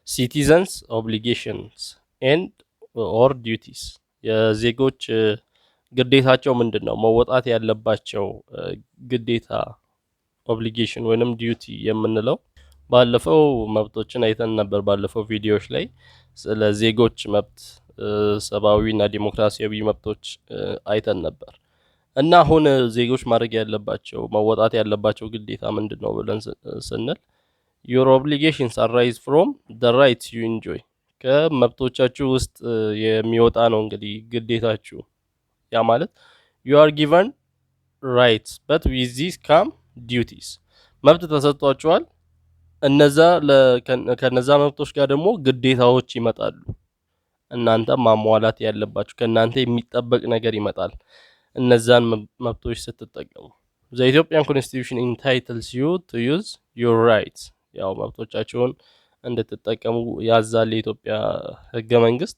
citizens obligations and or duties የዜጎች ግዴታቸው ምንድነው መወጣት ያለባቸው ግዴታ ኦብሊጌሽን ወይንም ዲዩቲ የምንለው ባለፈው መብቶችን አይተን ነበር ባለፈው ቪዲዮዎች ላይ ስለ ዜጎች መብት ሰብአዊና ዲሞክራሲያዊ መብቶች አይተን ነበር እና አሁን ዜጎች ማድረግ ያለባቸው መወጣት ያለባቸው ግዴታ ምንድነው ብለን ስንል your obligations arise from the rights you enjoy ከመብቶቻችሁ ውስጥ የሚወጣ ነው እንግዲህ ግዴታችሁ ያ ማለት you are given rights but with these come duties መብት ተሰጥቷችኋል እነዛ ከነዛ መብቶች ጋር ደግሞ ግዴታዎች ይመጣሉ እናንተ ማሟላት ያለባችሁ ከናንተ የሚጠበቅ ነገር ይመጣል እነዛን መብቶች ስትጠቀሙ the Ethiopian Constitution entitles you to use your rights ያው መብቶቻችሁን እንድትጠቀሙ ያዛል የኢትዮጵያ ህገ መንግስት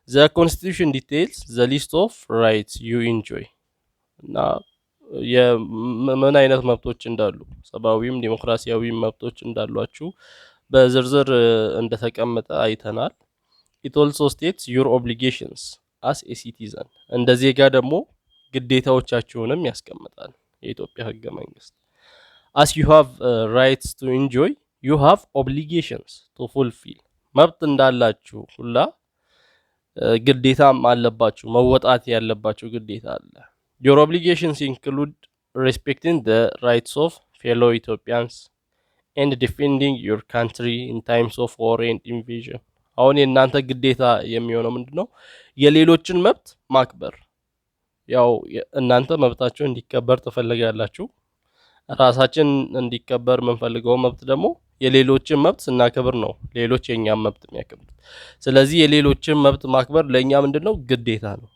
the constitution details the list of rights you enjoy እና የምን አይነት መብቶች እንዳሉ ሰብአዊም ዲሞክራሲያዊም መብቶች እንዳሏችሁ በዝርዝር እንደተቀመጠ አይተናል it also states your obligations as a citizen እንደ ዜጋ ደግሞ ግዴታዎቻችሁንም ያስቀምጣል የኢትዮጵያ ህገ መንግስት as you have rights to enjoy you have obligations to fulfill መብት እንዳላችሁ ሁላ ግዴታም አለባችሁ መወጣት ያለባችሁ ግዴታ አለ your obligations include respecting the rights of fellow Ethiopians and defending your country in times of war and invasion አሁን የናንተ ግዴታ የሚሆነው ምንድነው የሌሎችን መብት ማክበር ያው እናንተ መብታችሁ እንዲከበር ተፈልጋላችሁ ራሳችን እንዲከበር መንፈልገው መብት ደግሞ የሌሎችን መብት ስናከብር ነው ሌሎች የኛም መብት የሚያከብሩት ስለዚህ የሌሎችን መብት ማክበር ለኛ ምንድነው ግዴታ ነው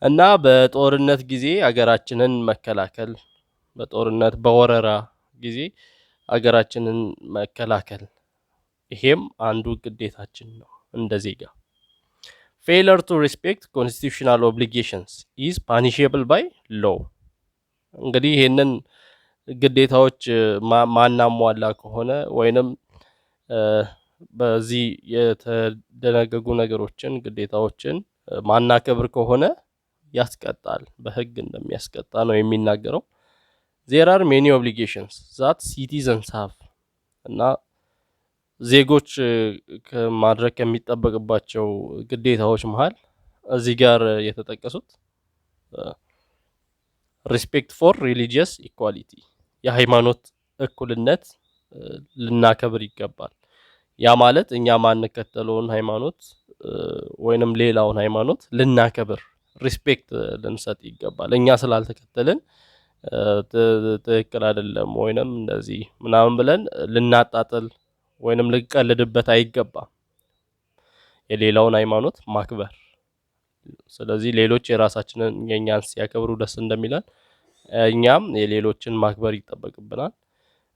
እና በጦርነት ጊዜ አገራችንን መከላከል በጦርነት በወረራ ጊዜ አገራችንን መከላከል ይሄም አንዱ ግዴታችን ነው እንደ ዜጋ failure to respect constitutional obligations is punishable by law እንግዲህ ይሄንን ግዴታዎች ማናሟላ ከሆነ ወይንም በዚህ የተደነገጉ ነገሮችን ግዴታዎችን ማናከብር ከሆነ ያስቀጣል በህግ እንደሚያስቀጣ ነው የሚናገረው there are many obligations that citizens have እና ዜጎች ከማድረግ ከሚጠበቅባቸው ግዴታዎች መሃል እዚህ ጋር የተጠቀሱት respect for religious equality የሃይማኖት እኩልነት ልናከብር ይገባል ያ ማለት እኛ ማንከተለውን ሃይማኖት ወይንም ሌላውን ሃይማኖት ልናከብር ሪስፔክት ልንሰጥ ይገባል እኛ ስላልተከተልን ትክክል አይደለም ወይንም እንደዚህ ምናምን ብለን ልናጣጥል ወይንም ልንቀልድበት አይገባም የሌላውን ሃይማኖት ማክበር ስለዚህ ሌሎች የራሳችንን የኛን ሲያከብሩ ደስ እንደሚላል እኛም የሌሎችን ማክበር ይጠበቅብናል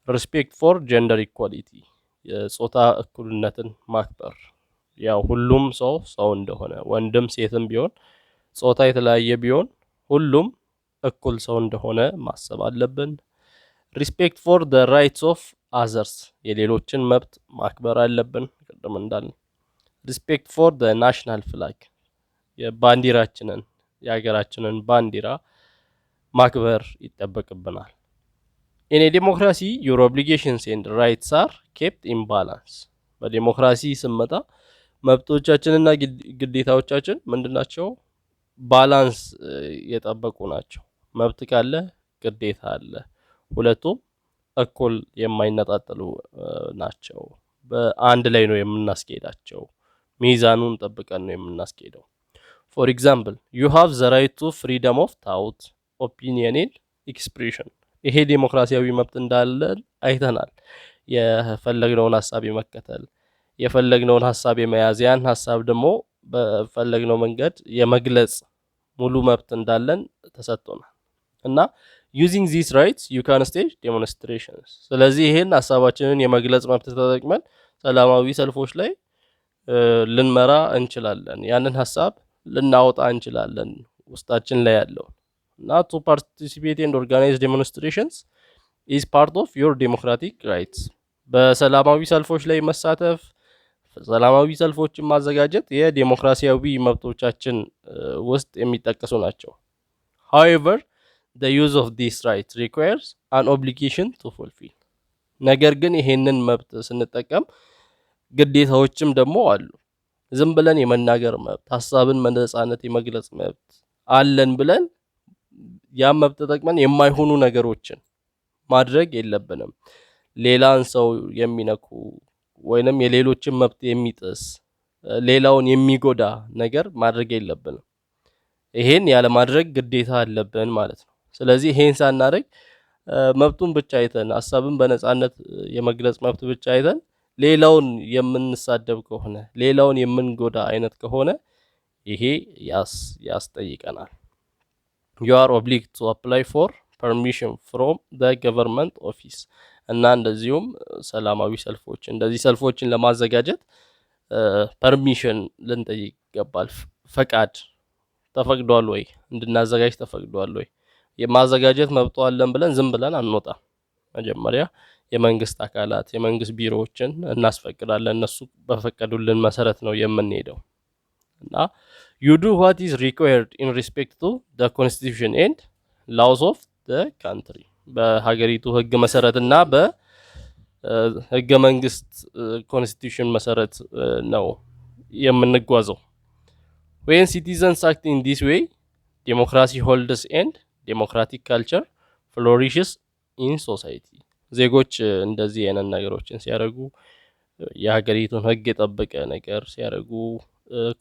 respect for gender equality የጾታ እኩልነትን ማክበር ያው ሁሉም ሰው እንደሆነ ወንድም ሴትም ቢሆን ጾታ የተለያየ ቢሆን ሁሉም እኩል ሰው እንደሆነ ማሰብ አለብን respect for the rights of others የሌሎችን መብት ማክበር አለብን ቅድም እንዳልን respect for the national flag የባንዲራችንን የሀገራችንን ባንዲራ ማክበር ይጠበቅብናል in a democracy your obligations and rights are kept in balance በዲሞክራሲ ስመጣ መብቶቻችንና ግዴታዎቻችን ምንድናቸው ባላንስ የጠበቁ ናቸው መብት ካለ ግዴታ አለ ሁለቱም እኩል የማይነጣጠሉ ናቸው በአንድ ላይ ነው የምናስኬዳቸው ሚዛኑን ጠብቀን ነው የምናስኬደው for example you have the right to freedom of thought opinion and expression ይሄ ዲሞክራሲያዊ መብት እንዳለ አይተናል የፈለግነውን ሐሳብ የመከተል የፈለግነውን ሐሳብ የመያዝ ያን ሐሳብ ደግሞ በፈለግነው መንገድ የመግለጽ ሙሉ መብት እንዳለን ተሰጥቶናል እና using these rights you can stage demonstrations ስለዚህ ይሄን ሐሳባችንን የመግለጽ መብት ተጠቅመን ሰላማዊ ሰልፎች ላይ ልንመራ እንችላለን ያንን ሐሳብ ልናወጣ እንችላለን ውስጣችን ላይ ያለው not to participate and organize demonstrations is part of your democratic rights በሰላማዊ ሰልፎች ላይ መሳተፍ ሰላማዊ ሰልፎችን ማዘጋጀት የዲሞክራሲያዊ መብቶቻችን ውስጥ የሚጠቀሱ ናቸው። however the use of this right requires an obligation to fulfill ነገር ግን ይሄንን መብት ስንጠቀም ግዴታዎችም ደግሞ አሉ። ዝም ብለን የመናገር መብት፣ ሐሳብን በነጻነት የመግለጽ መብት አለን ብለን ያ መብት ተጠቅመን የማይሆኑ ነገሮችን ማድረግ የለብንም። ሌላን ሰው የሚነኩ ወይንም የሌሎችን መብት የሚጥስ ሌላውን የሚጎዳ ነገር ማድረግ የለብንም። ይሄን ያለ ማድረግ ግዴታ አለብን ማለት ነው። ስለዚህ ይሄን ሳናደርግ መብቱን ብቻ አይተን ሐሳብን በነጻነት የመግለጽ መብት ብቻ አይተን ሌላውን የምንሳደብ ከሆነ ሌላውን የምንጎዳ አይነት ከሆነ ይሄ ያስጠይቀናል። you are obliged to apply for permission from the government office እና እንደዚሁም ሰላማዊ ሰልፎች እንደዚህ ሰልፎችን ለማዘጋጀት ፐርሚሽን ልንጠይቅ ይገባል። ፈቃድ ተፈቅዷል ወይ እንድናዘጋጅ ተፈቅዷል ወይ? የማዘጋጀት መብት አለን ብለን ዝም ብለን አንወጣም። መጀመሪያ የመንግስት አካላት የመንግስት ቢሮዎችን እናስፈቅዳለን። እነሱ በፈቀዱልን መሰረት ነው የምንሄደው እና you do what is required in respect to the constitution and laws of the country በሀገሪቱ ህግ መሰረትና በህገ መንግስት ኮንስቲቱሽን መሰረት ነው የምንጓዘው። when citizens act in this way democracy holds and democratic culture flourishes in society ዜጎች እንደዚህ አይነት ነገሮችን ሲያደርጉ የሀገሪቱን ህግ የጠበቀ ነገር ሲያደርጉ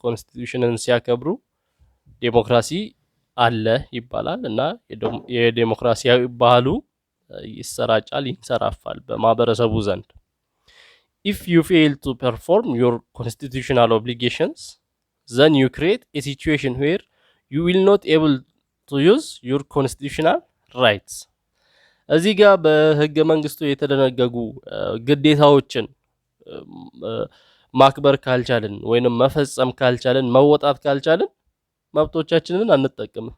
ኮንስቲቱሽንን ሲያከብሩ ዴሞክራሲ አለ ይባላል እና የዴሞክራሲያዊ ባህሉ ይሰራጫል ይንሰራፋል በማህበረሰቡ ዘንድ። if you fail to perform your constitutional obligations then you create a situation where you will not able to use your constitutional rights እዚህ ጋር በህገ መንግስቱ የተደነገጉ ግዴታዎችን ማክበር ካልቻልን ወይንም መፈጸም ካልቻልን መወጣት ካልቻልን መብቶቻችንን አንጠቀምም።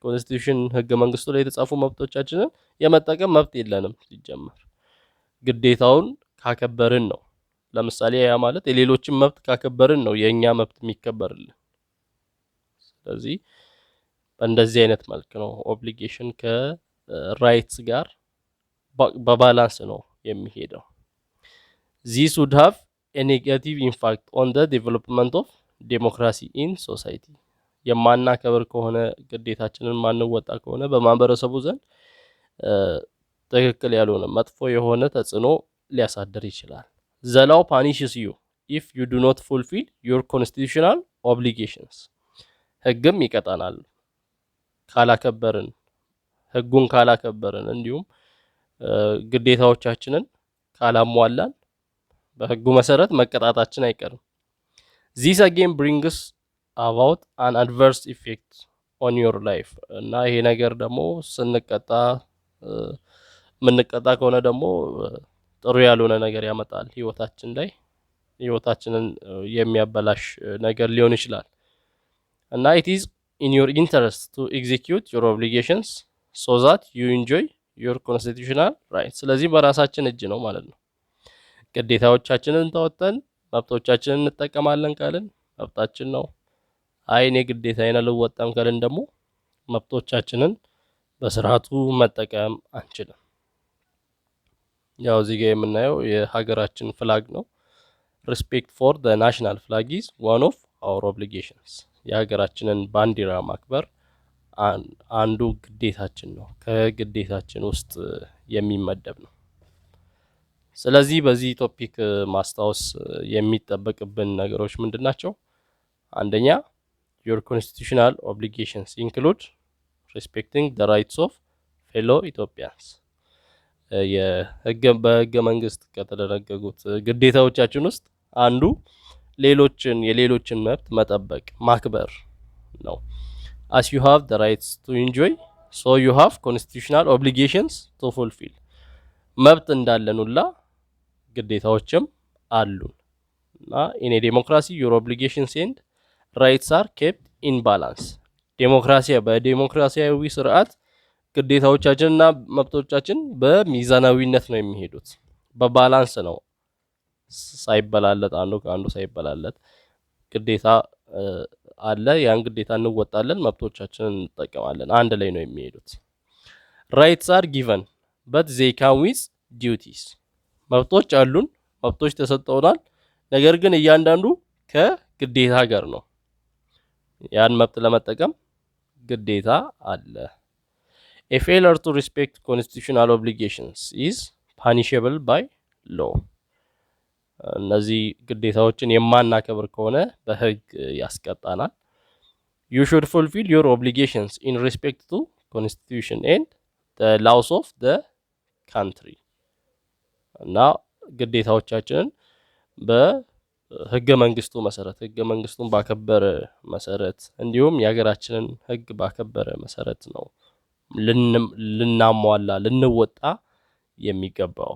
ኮንስቲቱሽን ህገ መንግስቱ ላይ የተጻፉ መብቶቻችንን የመጠቀም መብት የለንም ሲጀመር። ግዴታውን ካከበርን ነው። ለምሳሌ ያ ማለት የሌሎችን መብት ካከበርን ነው የኛ መብት የሚከበርልን። ስለዚህ በእንደዚህ አይነት መልክ ነው ኦብሊጌሽን ከራይትስ ጋር በባላንስ ነው የሚሄደው። this would have a negative impact on the development of democracy in society የማናከብር ከሆነ ግዴታችንን ማንወጣ ከሆነ በማህበረሰቡ ዘንድ ትክክል ያልሆነ መጥፎ የሆነ ተጽዕኖ ሊያሳድር ይችላል። the law punishes you if you do not fulfill your constitutional obligations ህግም ይቀጣናል ካላከበርን ህጉን ካላከበርን እንዲሁም ግዴታዎቻችንን ካላሟላን በህጉ መሰረት መቀጣታችን አይቀርም። this again brings about an adverse effect on your life እና ይሄ ነገር ደግሞ ስንቀጣ ምንቀጣ ከሆነ ደግሞ ጥሩ ያልሆነ ነገር ያመጣል ህይወታችን ላይ ህይወታችንን የሚያበላሽ ነገር ሊሆን ይችላል እና it is in your interest to execute your obligations so that you enjoy your constitutional rights ስለዚህ በራሳችን እጅ ነው ማለት ነው። ግዴታዎቻችንን ተወጥተን መብቶቻችንን እንጠቀማለን ካልን መብታችን ነው። አይኔ ግዴታዬን አልወጣም ካልን ደግሞ መብቶቻችንን በስርዓቱ መጠቀም አንችልም። ያው እዚህ ጋር የምናየው የሀገራችን ፍላግ ነው። respect for the national flag is one of our obligations የሀገራችንን ባንዲራ ማክበር አንዱ ግዴታችን ነው። ከግዴታችን ውስጥ የሚመደብ ነው። ስለዚህ በዚህ ቶፒክ ማስታወስ የሚጠበቅብን ነገሮች ምንድናቸው? አንደኛ your constitutional obligations include respecting the rights of fellow Ethiopians በህገ መንግስት ከተደነገጉት ግዴታዎቻችን ውስጥ አንዱ የሌሎችን መብት መጠበቅ ማክበር ነው። as you have the rights to enjoy so you have constitutional obligations to fulfill መብት እንዳለን ሁላ ግዴታዎችም አሉን እና in a democracy your obligations and rights are kept in balance በዲሞክራሲያዊ ስርዓት ግዴታዎቻችንና መብቶቻችን በሚዛናዊነት ነው የሚሄዱት በባላንስ ነው ሳይበላለጥ አንዱ ከአንዱ ሳይበላለጥ ግዴታ አለ። ያን ግዴታ እንወጣለን፣ መብቶቻችንን እንጠቀማለን። አንድ ላይ ነው የሚሄዱት። ራይትስ አር ጊቨን በት ዜይ ካም ዊዝ ዲዩቲስ። መብቶች አሉን፣ መብቶች ተሰጠውናል። ነገር ግን እያንዳንዱ ከግዴታ ጋር ነው። ያን መብት ለመጠቀም ግዴታ አለ። A failure to respect constitutional obligations is punishable by law. እነዚህ ግዴታዎችን የማናከብር ከሆነ በህግ ያስቀጣናል። You should fulfill your obligations in respect to constitution and the laws of the country. እና ግዴታዎቻችንን በህገ መንግስቱ መሰረት ህገ መንግስቱን ባከበረ መሰረት እንዲሁም የሀገራችንን ህግ ባከበረ መሰረት ነው ልናሟላ ልንወጣ የሚገባው።